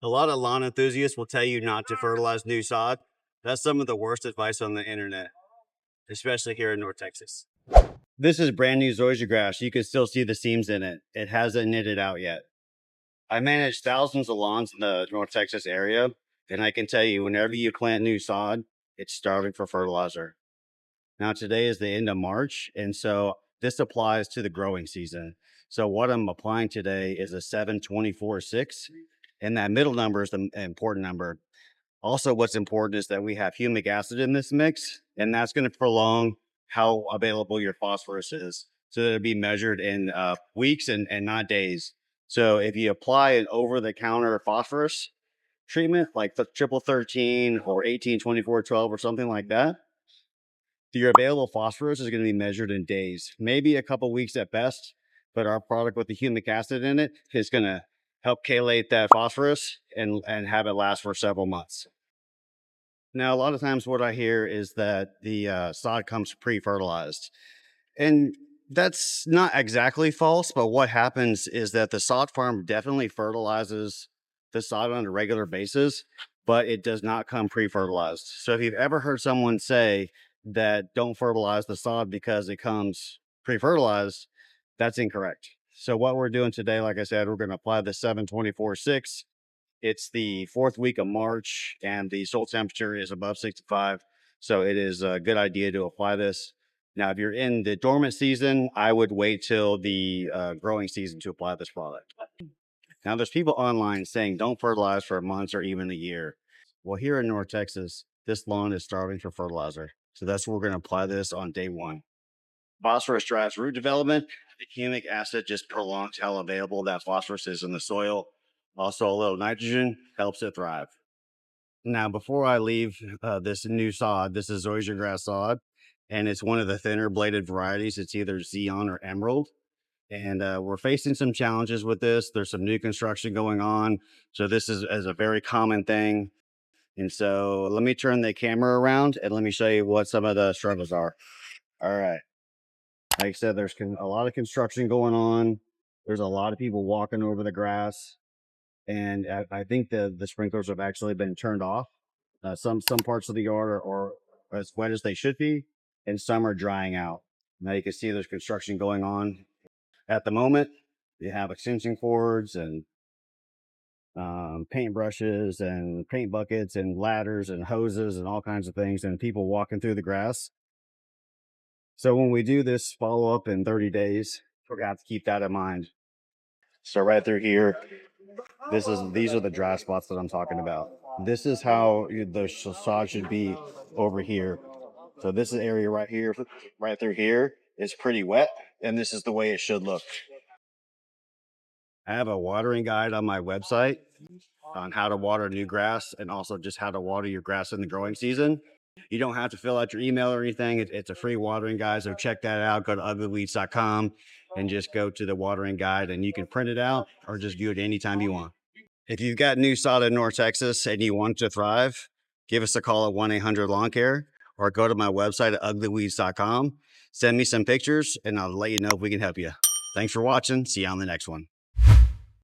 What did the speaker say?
A lot of lawn enthusiasts will tell you not to fertilize new sod. That's some of the worst advice on the internet, especially here in North Texas. This is brand new zoysia grass. You can still see the seams in it. It hasn't knitted out yet. I manage thousands of lawns in the North Texas area, and I can tell you, whenever you plant new sod, it's starving for fertilizer. Now, today is the end of March, and so this applies to the growing season. So what I'm applying today is a 724.6, and that middle number is the important number. Also, what's important is that we have humic acid in this mix, and that's going to prolong how available your phosphorus is. So that it'll be measured in weeks and not days. So if you apply an over-the-counter phosphorus treatment, like the triple 13 or 18-24-12 or something like that, your available phosphorus is going to be measured in days, maybe a couple weeks at best. But our product with the humic acid in it is going to help chelate that phosphorus and have it last for several months. Now, a lot of times what I hear is that the sod comes pre-fertilized. And that's not exactly false, but what happens is that the sod farm definitely fertilizes the sod on a regular basis, but it does not come pre-fertilized. So if you've ever heard someone say that don't fertilize the sod because it comes pre-fertilized, that's incorrect. So what we're doing today, like I said, we're going to apply the 724.6. It's the fourth week of March and the soil temperature is above 65. So it is a good idea to apply this. Now, if you're in the dormant season, I would wait till the growing season to apply this product. Now, there's people online saying don't fertilize for months or even a year. Well, here in North Texas, this lawn is starving for fertilizer. So that's where we're going to apply this on day one. Phosphorus drives root development. The humic acid just prolongs how available that phosphorus is in the soil. Also, a little nitrogen helps it thrive. Now, before I leave this new sod, this is Zoysia grass sod, and it's one of the thinner bladed varieties. It's either Xeon or Emerald. And we're facing some challenges with this. There's some new construction going on. So this is a very common thing. And so let me turn the camera around and let me show you what some of the struggles are. All right. Like I said, there's a lot of construction going on. There's a lot of people walking over the grass. And I think the sprinklers have actually been turned off. Some parts of the yard are as wet as they should be, and some are drying out. Now you can see there's construction going on at the moment. You have extension cords and paint brushes and paint buckets and ladders and hoses and all kinds of things, and people walking through the grass. So when we do this follow up in 30 days, we're gonna have to keep that in mind. So right through here, these are the dry spots that I'm talking about. This is how the sod should be over here. So this area right here, right through here, is pretty wet, and this is the way it should look. I have a watering guide on my website on how to water new grass and also just how to water your grass in the growing season. You don't have to fill out your email or anything. It's a free watering guide, so check that out. Go to uglyweeds.com and just go to the watering guide, and you can print it out or just view it anytime you want. If you've got new sod in North Texas and you want to thrive, give us a call at 1-800-Lawn Care or go to my website at uglyweeds.com. Send me some pictures and I'll let you know if we can help you. Thanks for watching. See you on the next one.